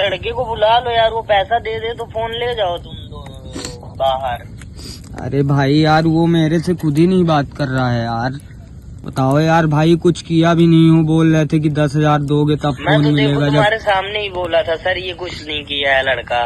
लड़के को बुला लो यार, वो पैसा दे दे तो फोन ले जाओ तुम दोनों बाहर। अरे भाई यार वो मेरे से खुद ही नहीं बात कर रहा है यार। बताओ यार भाई, कुछ किया भी नहीं हूँ, बोल रहे थे कि 10,000 दोगे तब मैं फोन तो मिलेगा। देखो जब तुम्हारे सामने ही बोला था सर, ये कुछ नहीं किया है लड़का।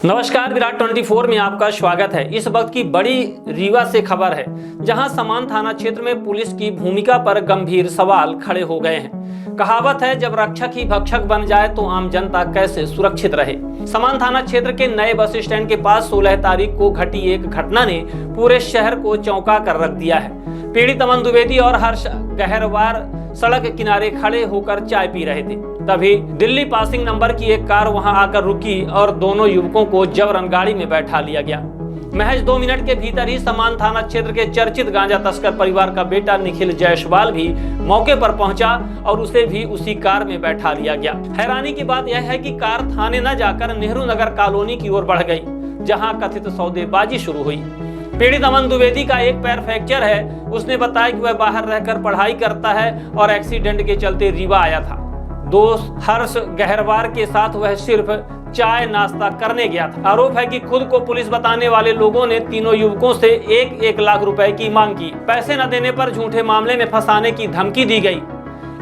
नमस्कार, विराट 24 में आपका स्वागत है। इस वक्त की बड़ी रीवा से खबर है, जहां समान थाना क्षेत्र में पुलिस की भूमिका पर गंभीर सवाल खड़े हो गए हैं। कहावत है, जब रक्षक ही भक्षक बन जाए तो आम जनता कैसे सुरक्षित रहे। समान थाना क्षेत्र के नए बस स्टैंड के पास 16 तारीख को घटी एक घटना ने पूरे शहर को चौंका कर रख दिया है। पीड़ित अमन द्विवेदी और हर्ष गहरवार सड़क किनारे खड़े होकर चाय पी रहे थे। तभी दिल्ली पासिंग नंबर की एक कार वहां आकर रुकी और दोनों युवकों को जबरन गाड़ी में बैठा लिया गया। महज 2 मिनट के भीतर ही समान थाना क्षेत्र के चर्चित गांजा तस्कर परिवार का बेटा निखिल जायसवाल भी मौके पर पहुंचा और उसे भी उसी कार में बैठा लिया गया। हैरानी की बात यह है कि कार थाने न जाकर नेहरू नगर कॉलोनी की ओर बढ़ गई, जहां कथित सौदेबाजी शुरू हुई। पीड़ित अमन द्विवेदी का एक पैर फ्रैक्चर है। उसने बताया कि वह बाहर रहकर पढ़ाई करता है और एक्सीडेंट के चलते रीवा आया था। दोस्त हर्ष गहरवार के साथ वह सिर्फ चाय नाश्ता करने गया था। आरोप है कि खुद को पुलिस बताने वाले लोगों ने तीनों युवकों से 1-1 लाख रुपए की मांग की। पैसे न देने पर झूठे मामले में फंसाने की धमकी दी गई।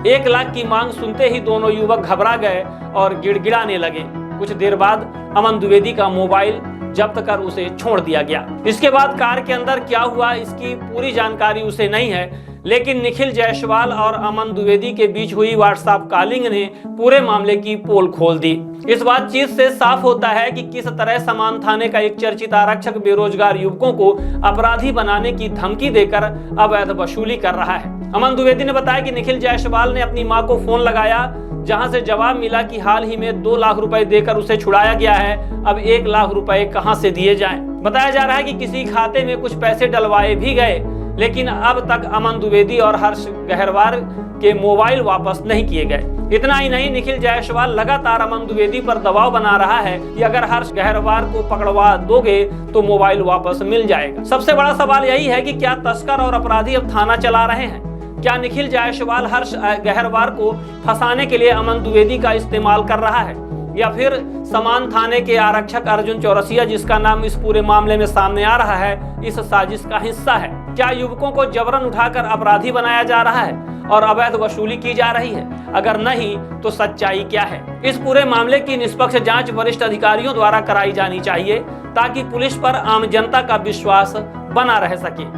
1 लाख की मांग सुनते ही दोनों युवक घबरा गए और गिड़गिड़ाने लगे। कुछ देर बाद अमन द्विवेदी का मोबाइल जब्त कर उसे छोड़ दिया गया। इसके बाद कार के अंदर क्या हुआ इसकी पूरी जानकारी उसे नहीं है, लेकिन निखिल जायसवाल और अमन द्विवेदी के बीच हुई व्हाट्सएप कॉलिंग ने पूरे मामले की पोल खोल दी। इस बातचीत से साफ होता है कि किस तरह समान थाने का एक चर्चित आरक्षक बेरोजगार युवकों को अपराधी बनाने की धमकी देकर अवैध वसूली कर रहा है। अमन द्विवेदी ने बताया कि निखिल जायसवाल ने अपनी मां को फोन लगाया, जहां से जवाब मिला कि हाल ही में 2 लाख रुपए देकर उसे छुड़ाया गया है। अब 1 लाख रुपए कहां से दिए जाएं? बताया जा रहा है कि किसी खाते में कुछ पैसे डलवाए भी गए, लेकिन अब तक अमन द्विवेदी और हर्ष गहरवार के मोबाइल वापस नहीं किए गए। इतना ही नहीं, निखिल जायसवाल लगातार अमन द्विवेदी पर दबाव बना रहा है कि अगर हर्ष गहरवार को पकड़वा दोगे तो मोबाइल वापस मिल जाएगा। सबसे बड़ा सवाल यही है कि क्या तस्कर और अपराधी अब थाना चला रहे हैं? क्या निखिल जायसवाल हर्ष गहरवार को फंसाने के लिए अमन द्विवेदी का इस्तेमाल कर रहा है, या फिर समान थाने के आरक्षक अर्जुन चौरसिया, जिसका नाम इस पूरे मामले में सामने आ रहा है, इस साजिश का हिस्सा है? क्या युवकों को जबरन उठाकर अपराधी बनाया जा रहा है और अवैध वसूली की जा रही है? अगर नहीं तो सच्चाई क्या है? इस पूरे मामले की निष्पक्ष जांच वरिष्ठ अधिकारियों द्वारा कराई जानी चाहिए, ताकि पुलिस पर आम जनता का विश्वास बना रह सके।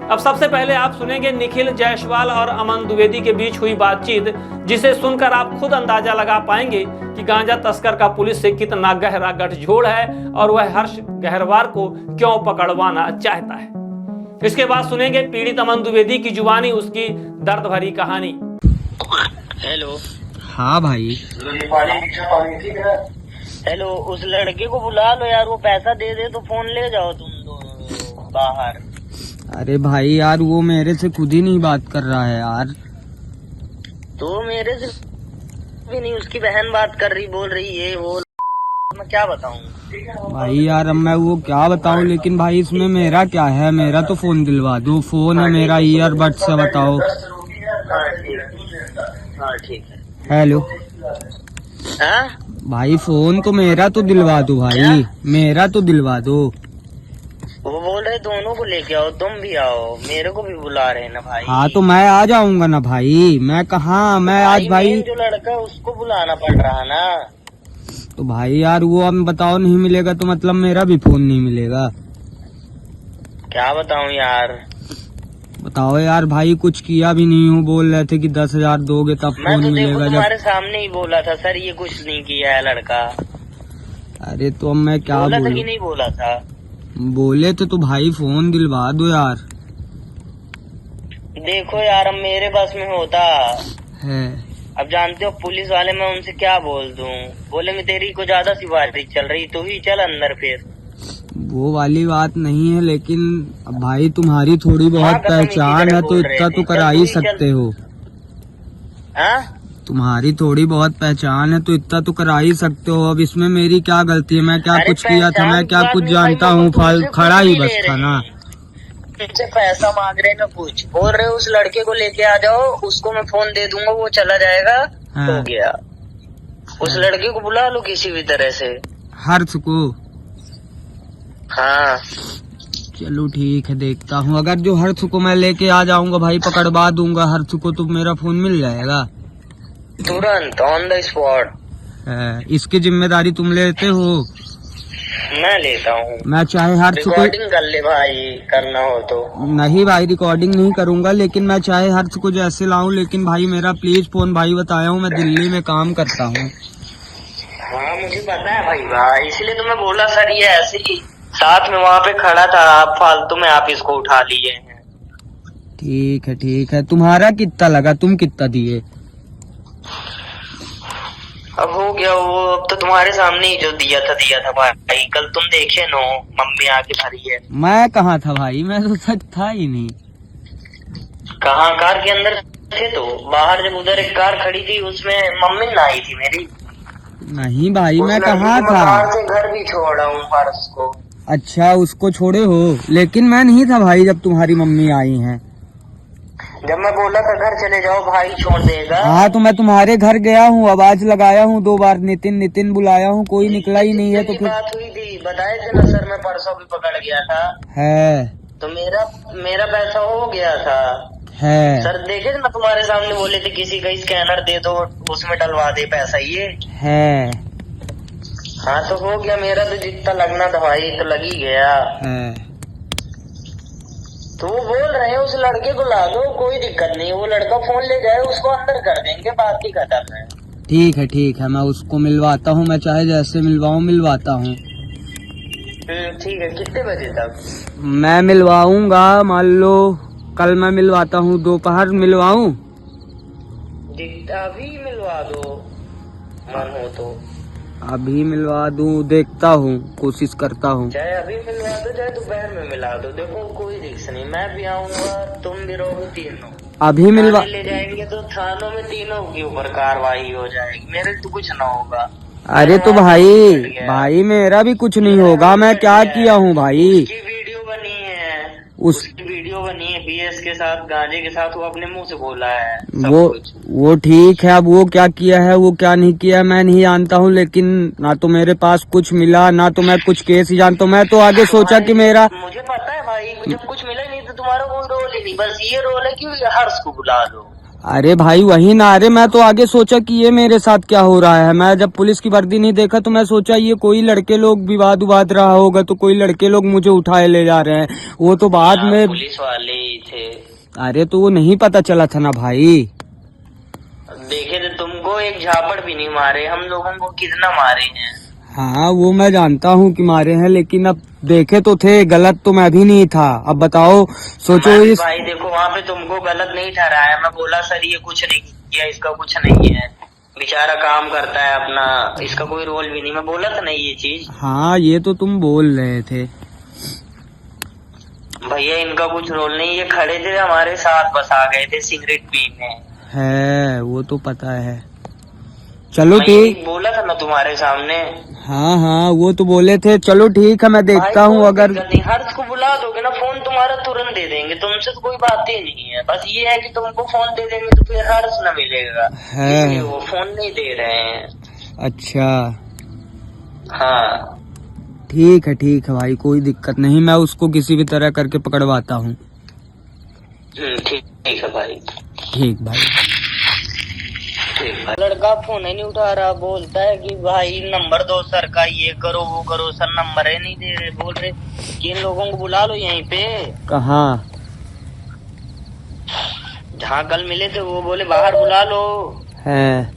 अब सबसे पहले आप सुनेंगे निखिल जायसवाल और अमन द्विवेदी के बीच हुई बातचीत, जिसे सुनकर आप खुद अंदाजा लगा पाएंगे कि गांजा तस्कर का पुलिस से कितना गहरा गठजोड़ है और वह हर्ष गहरवार को क्यों पकड़वाना चाहता है। इसके बाद सुनेंगे पीड़ित अमन द्विवेदी की जुबानी, उसकी दर्द भरी कहानी। हेलो। हाँ भाई। हेलो, उस लड़के को बुला लो यार, वो पैसा दे दे तो फोन ले जाओ तुम दोनों बाहर। अरे भाई यार वो मेरे से खुद ही नहीं बात कर रहा है यार। तो मेरे से भी नहीं, उसकी बहन बात कर रही, बोल रही है वो। मैं क्या बताऊं भाई यार, अब मैं वो क्या बताऊं, लेकिन भाई इसमें मेरा क्या है? मेरा तो फोन दिलवा दो। फोन है मेरा, ईयरबड से बताओ। हाँ ठीक है। हेलो। हाँ भाई फोन तो मेरा तो दिलवा दो भाई, मेरा तो दिलवा दो। वो बोल रहे दोनों को लेके आओ, तुम भी आओ, मेरे को भी बुला रहे हैं ना भाई। हाँ तो मैं आ जाऊंगा ना भाई। मैं कहाँ, मैं आज भाई जो लड़का है उसको बुलाना पड़ रहा ना। तो भाई यार वो अब बताओ, नहीं मिलेगा तो मतलब मेरा भी फोन नहीं मिलेगा। क्या बताऊं यार? बताओ यार भाई, कुछ किया भी नहीं हूँ, बोल रहे थे कि 10,000 दोगे तब फोन मैं तो मिलेगा। देखो तुम्हारे सामने ही बोला था सर, ये कुछ नहीं किया है लड़का। अरे तो अब मैं क्या बोला था कि बोलूं? नहीं बोला था? बोले थे तो भाई फोन दिलवा दो यार। देखो यार, अब मेरे बस में होता है। अब जानते हो पुलिस वाले, मैं उनसे क्या बोल दूं? बोलेंगे तेरी को ज्यादा सी बात चल रही, तू ही चल अंदर। फिर वो वाली बात नहीं है, लेकिन अब भाई तुम्हारी थोड़ी बहुत पहचान है तो इतना तो करा ही सकते हो। हाँ, तुम्हारी थोड़ी बहुत पहचान है तो इतना तो करा ही सकते हो। अब इसमें मेरी क्या गलती है? मैं क्या कुछ किया था? मैं क्या कुछ जानता हूँ? खड़ा ही बस था ना। तुमसे पैसा मांग रहे ना, पूछ। बोल रहे उस लड़के को लेके आ जाओ, उसको मैं फोन दे दूंगा, वो चला जाएगा। हो गया। उस लड़के को बुला लो किसी भी तरह से। हर्ष को? हाँ चलो ठीक है, देखता हूँ। अगर जो हर्ष को मैं लेके आ जाऊंगा भाई, पकड़वा दूंगा हर्ष को, तो मेरा फोन मिल जाएगा तुरंत ऑन द स्पॉट। इसकी जिम्मेदारी तुम लेते हो? मैं लेता हूँ। मैं चाहे हर्ष को रिकॉर्डिंग कर ले भाई, करना हो तो। नहीं भाई, रिकॉर्डिंग नहीं करूंगा, लेकिन मैं चाहे हर्ष को जैसे लाऊं, लेकिन भाई मेरा प्लीज फोन, भाई बताया हूँ मैं दिल्ली में काम करता हूँ। हाँ मुझे पता है भाई, इसलिए तो मैं बोला सर ये ऐसे ही साथ में वहाँ पे खड़ा था, आप फालतू में आप इसको उठा लिए हैं। ठीक है। तुम्हारा कितना लगा, तुम कितना दिए? अब हो गया वो, अब तो तुम्हारे सामने ही जो दिया था भाई। कल तुम देखे नो, मम्मी आके भरी है। मैं कहाँ था भाई, मैं तो सच था ही नहीं। कहाँ? कार के अंदर थे तो बाहर, जब उधर एक कार खड़ी थी उसमें मम्मी ना आई थी मेरी। नहीं भाई, मैं कहाँ था? कार से घर भी छोड़ा हूँ पारस को। अच्छा, उसको छोड़े हो, लेकिन मैं नहीं था भाई जब तुम्हारी मम्मी आई हैं। जब मैं बोला था घर चले जाओ भाई छोड़ देगा। हाँ तो मैं तुम्हारे घर गया हूँ, आवाज लगाया हूँ 2 बार, नितिन बुलाया हूँ, कोई निकला ही नहीं है। तो फिर बात हुई थी, बताए थे ना सर, मैं परसों भी पकड़ गया था। है तो मेरा पैसा हो गया था। है सर देखे थे ना, तुम्हारे सामने बोले थे किसी का स्कैनर दे दो, उसमें डलवा दे पैसा ये है। हाँ तो हो गया, मेरा तो जितना लगना था भाई तो लग ही गया है। तो वो बोल रहे हैं उस लड़के को ला दो, कोई दिक्कत नहीं, वो लड़का फोन ले जाए, उसको अंदर कर देंगे, बात ही खत्म है। ठीक है, मैं उसको मिलवाता हूँ, मैं चाहे जैसे मिलवाता हूँ। ठीक है, कितने बजे तक? मैं मिलवाऊंगा, मान लो कल मैं मिलवाता हूँ, दोपहर मिलवाऊं? अभी मिलवा दो, मन हो तो। अभी मिलवा दूं, देखता हूँ, कोशिश करता हूँ। चाहे अभी मिलवा दो, चाहे दोपहर में मिला दो, देखो कोई रिस्क नहीं, मैं भी आऊंगा, तुम भी रहोगे, तीनों अभी मिलवा ले जाएंगे तो थानों में तीनों के ऊपर कार्रवाई हो जाएगी, मेरे तो कुछ ना होगा। अरे तो भाई मेरा भी कुछ नहीं होगा, मैं क्या किया हूँ भाई? उसकी वीडियो बनी है, उसकी वीडियो बनी है बीएस के साथ, गांजे के साथ, वो अपने मुंह से बोला है वो ठीक है। अब वो क्या किया है, वो क्या नहीं किया मैं नहीं जानता हूँ, लेकिन ना तो मेरे पास कुछ मिला, ना तो मैं कुछ केस ही जानता हूँ। मैं तो आगे सोचा कि मेरा, मुझे पता है भाई, जब कुछ मिला नहीं तो तुम्हारा कोई रोल ही नहीं, बस ये रोल है कि हर्ष को बुला दो। अरे भाई वही ना, अरे मैं तो आगे सोचा कि ये मेरे साथ क्या हो रहा है। मैं जब पुलिस की वर्दी नहीं देखा तो मैं सोचा ये कोई लड़के लोग विवाद रहा होगा, तो कोई लड़के लोग मुझे उठाए ले जा रहे हैं। वो तो बाद में पुलिस वाले ही थे। अरे तो वो नहीं पता चला था ना भाई। देखे थे तुमको, एक झापड़ भी नहीं मारे, हम लोगों को कितना मारे हैं। हाँ वो मैं जानता हूँ कि मारे हैं, लेकिन अब देखे तो थे, गलत तो मैं भी नहीं था। अब बताओ, सोचो इस भाई देखो वहाँ पे तुमको गलत नहीं ठहराया, मैं बोला सर ये कुछ नहीं किया, इसका कुछ नहीं है, बेचारा काम करता है अपना, इसका कोई रोल भी नहीं, मैं बोला था नहीं ये चीज। हाँ ये तो तुम बोल रहे थे भैया, इनका कुछ रोल नहीं, ये खड़े थे हमारे साथ, बस आ गए थे सिगरेट पीने। है वो तो पता है। चलो ठीक, बोला था ना तुम्हारे सामने। हाँ वो तो बोले थे। चलो ठीक है, मैं देखता हूँ। अगर हर्ष को बुला दोगे ना, फोन तुम्हारा तुरंत दे देंगे, तुमसे तो कोई बात ही नहीं है, बस ये है कि तुमको फोन दे देंगे तो फिर हर्ष न मिलेगा, इसलिए वो फोन नहीं दे रहे हैं। अच्छा हाँ ठीक है भाई, कोई दिक्कत नहीं, मैं उसको किसी भी तरह करके पकड़वाता हूँ। ठीक है भाई। ठीक भाई। लड़का फोन ही नहीं उठा रहा, बोलता है कि भाई नंबर दो सर का, ये करो वो करो, सर नंबर ही नहीं दे रहे, बोल रहे कि इन लोगों को बुला लो यहीं पे। कहाँ? जहाँ कल मिले थे वो बोले बाहर बुला लो, है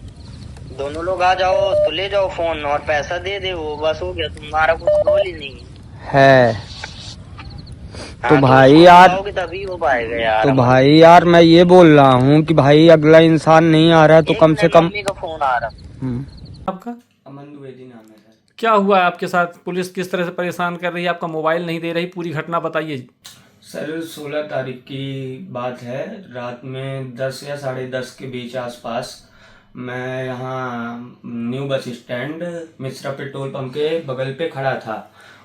दोनों लोग आ जाओ तो ले जाओ फोन और पैसा दे दे, वो बस हो गया, तुम्हारा कुछ रोल ही नहीं है। तो भाई यार, तभी हो पाएगा यार। तो भाई यार मैं ये बोल रहा हूँ कि भाई अगला इंसान नहीं आ रहा तो कम से कम। मम्मी का फोन आ रहा। आपका अमन द्विवेदी नाम है सर। क्या हुआ है आपके साथ? पुलिस किस तरह से परेशान कर रही है? आपका मोबाइल नहीं दे रही, पूरी घटना बताइए। सर 16 तारीख की बात है, रात में 10 या 10:30 के बीच आसपास मैं यहाँ new bus stand Mishra petrol pump के बगल पे खड़ा था।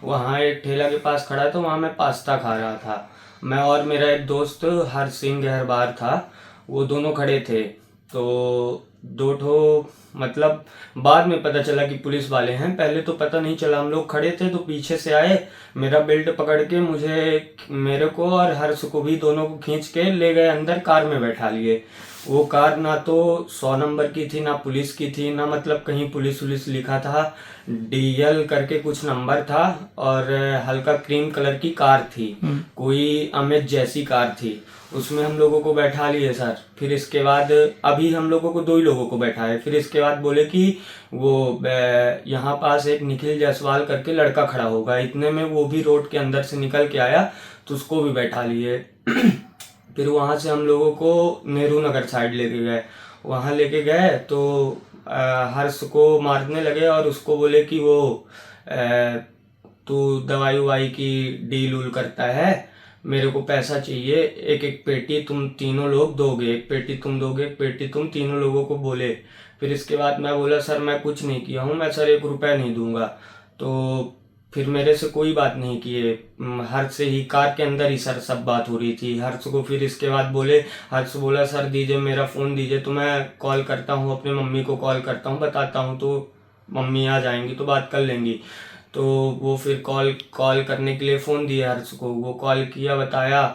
वहाँ एक ठेला के पास खड़ा था, वहाँ मैं पास्ता खा रहा था। मैं और मेरा एक दोस्त हर सिंह गहरबार था, वो दोनों खड़े थे। तो दो ठो मतलब बाद में पता चला कि पुलिस वाले हैं, पहले तो पता नहीं चला। हम लोग खड़े थे तो पीछे से आए, मेरा बेल्ट पकड़ के मेरे को और हर्ष को भी दोनों को खींच के ले गए अंदर, कार में बैठा लिए। वो कार ना तो 100 नंबर की थी, ना पुलिस की थी, ना मतलब कहीं पुलिस लिखा था। DL करके कुछ नंबर था और हल्का क्रीम कलर की कार थी, कोई अमित जैसी कार थी। उसमें हम लोगों को बैठा लिए सर। फिर इसके बाद अभी हम लोगों को 2 ही लोगों को बैठाए। फिर इसके बाद बोले कि वो यहाँ पास एक निखिल जायसवाल करके लड़का खड़ा होगा, इतने में वो भी रोड के अंदर से निकल के आया तो उसको भी बैठा लिए। फिर वहाँ से हम लोगों को नेहरू नगर साइड लेके गए। वहाँ लेके गए तो हर्ष को मारने लगे और उसको बोले कि वो तू दवाई ववाई की डील उल करता है, मेरे को पैसा चाहिए, एक पेटी तुम तीनों लोग दोगे, एक पेटी तुम दोगे, एक पेटी तुम, तीनों लोगों को बोले। फिर इसके बाद मैं बोला सर मैं कुछ नहीं किया हूँ, मैं सर 1 रुपया नहीं दूंगा। तो फिर मेरे से कोई बात नहीं किए, हर्ष से ही कार के अंदर ही सर सब बात हो रही थी हर्ष को। फिर इसके बाद हर्ष बोला सर दीजिए मेरा फ़ोन दीजिए, तो मैं कॉल करता हूँ अपने मम्मी को, कॉल करता हूँ, बताता हूँ, तो मम्मी आ जाएंगी तो बात कर लेंगी। तो वो फिर कॉल करने के लिए फ़ोन दिया हर्ष को, वो कॉल किया, बताया।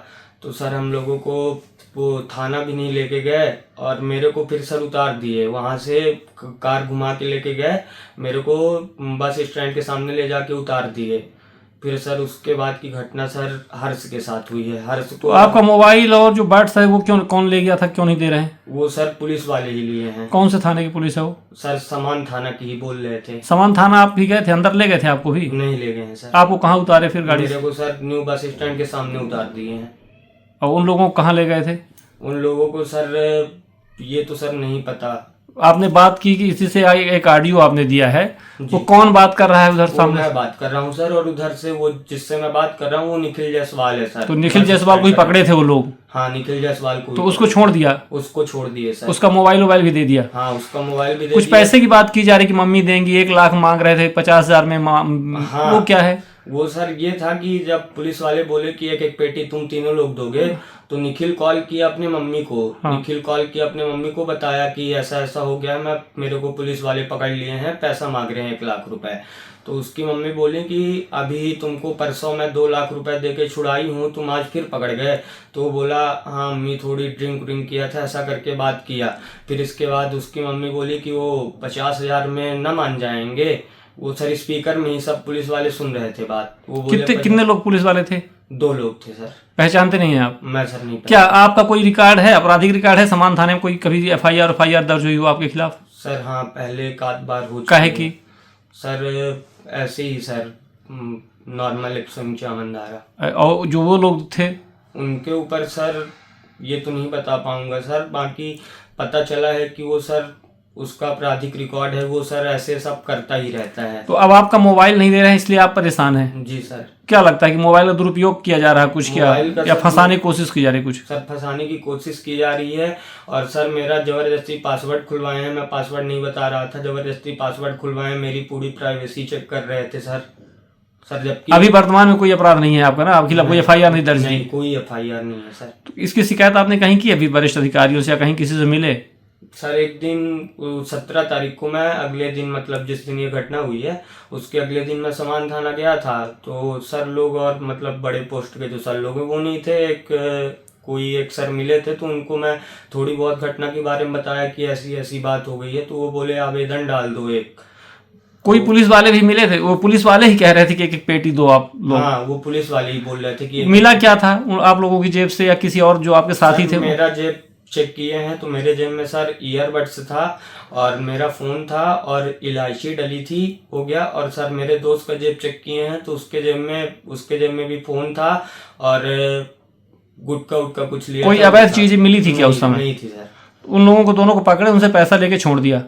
तो सर हम लोगों को वो थाना भी नहीं लेके गए और मेरे को फिर सर उतार दिए वहाँ से, कार घुमा के लेके गए, मेरे को बस स्टैंड के सामने ले जाके उतार दिए। फिर सर उसके बाद की घटना सर हर्ष के साथ हुई है। हर्ष तो आपका मोबाइल और जो बर्ड्स है वो कौन ले गया था, क्यों नहीं दे रहे हैं? वो सर पुलिस वाले ही लिए हैं। कौन से थाने की पुलिस है वो? सर समान थाना की ही बोल रहे थे। समान थाना आप भी गए थे, अंदर ले गए थे आपको भी? नहीं ले गए हैं सर। आपको कहाँ उतारे फिर गाड़ी से? मेरे को सर न्यू बस स्टैंड के सामने उतार दिए हैं। और उन लोगों को कहाँ ले गए थे? उन लोगों को सर ये तो सर नहीं पता। आपने बात की कि इसी से एक ऑडियो आपने दिया है, वो कौन बात कर रहा है उधर सामने? मैं बात कर रहा हूँ सर, और उधर से वो जिससे मैं बात कर रहा हूँ वो निखिल जायसवाल है सर। तो निखिल जायसवाल को ही पकड़े थे वो लोग? हाँ निखिल जायसवाल को। तो उसको छोड़ दिया? उसको छोड़ दिए सर। उसका मोबाइल भी दे दिया? हाँ उसका मोबाइल भी दे कुछ दिया। पैसे की बात की जा रही कि मम्मी देंगी, 1 लाख मांग रहे थे, 50,000 में हाँ, वो क्या है? वो सर ये था कि जब पुलिस वाले बोले कि एक पेटी तुम तीनों लोग दोगे, तो निखिल कॉल किया अपने मम्मी को। हाँ। निखिल कॉल किया अपने मम्मी को, बताया कि ऐसा ऐसा हो गया, मेरे को पुलिस वाले पकड़ लिए हैं, पैसा मांग रहे हैं 1 लाख रुपए। तो उसकी मम्मी बोली कि अभी तुमको परसों मैं 2 लाख रुपए देके छुड़ाई हूँ, तुम आज फिर पकड़ गए। तो वो बोला हाँ मम्मी थोड़ी ड्रिंक किया था, ऐसा करके बात किया। फिर इसके बाद उसकी मम्मी बोली कि वो 50,000 में न मान जाएंगे। वो सर स्पीकर में ही सब पुलिस वाले सुन रहे थे बात। वो बोले कितने लोग पुलिस वाले थे? 2 लोग थे सर। पहचानते नहीं है आप? मैं सर नहीं पहचानता। क्या आपका कोई रिकॉर्ड है, आपराधिक रिकॉर्ड है समान थाने में? कोई कभी FIR दर्ज हुई हो आपके खिलाफ? सर हाँ पहले 1 आध बार हो चुकी काहे की? सर ऐसे ही सर, नॉर्मल 151 धारा। और जो वो लोग थे उनके ऊपर सर ये तो नहीं बता पाऊंगा सर, बाकी पता चला है कि वो सर उसका आपराधिक रिकॉर्ड है, वो सर ऐसे सब करता ही रहता है। तो अब आपका मोबाइल नहीं दे रहे हैं इसलिए आप परेशान हैं? जी सर। क्या लगता है कि मोबाइल का दुरुपयोग किया जा रहा है कुछ, क्या या फंसाने की कोशिश की जा रही है कुछ? सर फंसाने की कोशिश की जा रही है। और सर मेरा जबरदस्ती पासवर्ड खुलवाए हैं, मैं पासवर्ड नहीं बता रहा था, जबरदस्ती पासवर्ड खुलवाए, मेरी पूरी प्राइवेसी चेक कर रहे थे सर। जबकि अभी वर्तमान में कोई अपराध नहीं है आपका ना? आपके खिलाफ कोई FIR नहीं दर्ज? नहीं कोई FIR नहीं है सर। तो इसकी शिकायत आपने कहीं की अभी वरिष्ठ अधिकारियों से या कहीं किसी से मिले? सर एक दिन 17 तारीख को मैं अगले दिन मतलब जिस दिन ये घटना हुई है उसके अगले दिन मैं समान थाना गया था। तो सर लोग और मतलब बड़े पोस्ट के जो सर लोग हैं वो नहीं थे, कोई एक सर मिले थे। तो उनको मैं थोड़ी बहुत घटना के बारे में बताया कि ऐसी ऐसी बात हो गई है। तो वो बोले आवेदन डाल दो एक। कोई पुलिस वाले भी मिले थे? वो पुलिस वाले ही कह रहे थे कि एक पेटी दो आप लोग? हाँ वो पुलिस वाले ही बोल रहे थे कि मिला क्या था आप लोगों की जेब से या किसी और जो आपके साथी थे? मेरा जेब चेक किए हैं तो मेरे जेब में सर ईयरबड्स था और मेरा फोन था और इलायची डली थी हो गया। और सर मेरे दोस्त का जेब चेक किए हैं तो उसके जेब में भी फोन था और गुटका उटका कुछ लिया। कोई अवैध चीज मिली थी क्या उस समय? नहीं थी सर। उन लोगों को दोनों को पकड़े, उनसे पैसा लेके छोड़ दिया?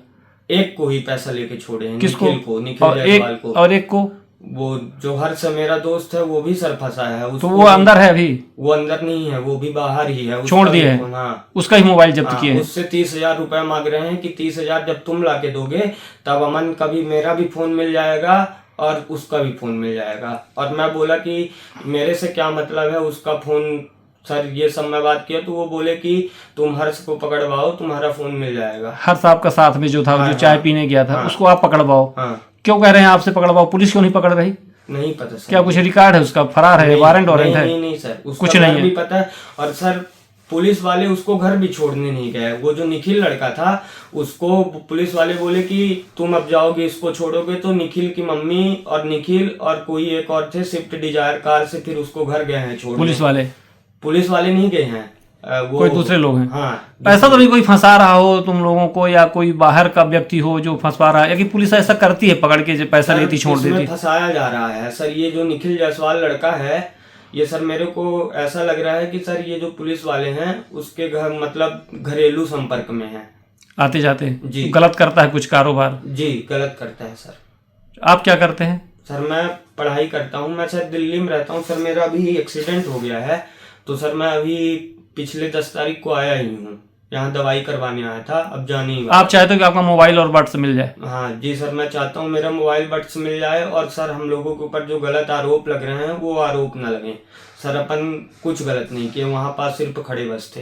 एक को ही पैसा लेके छोड़े हैं। किसको? निखिल जायसवाल को। और एक को? वो जो हर्ष मेरा दोस्त है वो भी सर फंसा है। तो वो अंदर है अभी? वो अंदर नहीं है, वो भी बाहर ही है। छोड़ दिए है? हाँ उसका ही मोबाइल जब्त किए हैं? उससे 30,000 रुपए मांग रहे हैं कि 30,000 जब तुम लाके दोगे तब अमन का भी मेरा भी फोन मिल जाएगा और उसका भी फोन मिल जाएगा। और मैं बोला कि मेरे से क्या मतलब है, उसका फोन सर ये सब मैं बात किया तो वो बोले कि तुम हर्ष को पकड़वाओ, तुम्हारा फोन मिल जाएगा। हर्ष आपका साथ में जो था, हाँ, जो चाय हाँ, पीने गया था, हाँ, उसको आप पकड़वाओ। हाँ। क्यों कह रहे हैं आपसे पकड़वाओ? पुलिस क्यों नहीं पकड़ रही? नहीं पता सर। क्या कुछ रिकॉर्ड है उसका? फरार है, वारंट वारंट है? नहीं सर, उसका कुछ नहीं घर है। भी पता है। और सर पुलिस वाले उसको घर भी छोड़ने नहीं गए। वो जो निखिल लड़का था उसको पुलिस वाले बोले कि तुम अब जाओगे, इसको छोड़ोगे, तो निखिल की मम्मी और निखिल और कोई एक और थे स्विफ्ट डिजायर कार से फिर उसको घर गए हैं छोड़ने। पुलिस वाले नहीं गए हैं, वो कोई दूसरे लोग हैं। हाँ। ऐसा तो नहीं कोई फंसा रहा हो तुम लोगों को, या कोई बाहर का व्यक्ति हो जो फंसवा रहा है, या कि पुलिस ऐसा करती है पकड़ के, जो पैसा लेती छोड़ देती? फंसाया जा रहा है सर। ये जो निखिल जायसवाल लड़का है, ये सर मेरे को ऐसा लग रहा है कि सर ये जो पुलिस वाले हैं उसके घर मतलब घरेलू संपर्क में है, आते जाते जी। गलत करता है कुछ कारोबार? जी गलत करता है सर। आप क्या करते हैं? सर मैं पढ़ाई करता हूँ, मैं सर दिल्ली में रहता हूँ। सर मेरा अभी एक्सीडेंट हो गया है, तो सर मैं अभी पिछले 10 तारीख को आया ही हूँ, यहाँ दवाई करवाने आया था, अब जाने ही वाला। आप चाहते हो कि आपका मोबाइल और बट्स मिल जाए? हाँ जी सर, मैं चाहता हूँ मेरा मोबाइल बट्स मिल जाए, और सर हम लोगों के ऊपर जो गलत आरोप लग रहे हैं वो आरोप ना लगे। सर अपन कुछ गलत नहीं किए, वहाँ पास सिर्फ खड़े बस थे।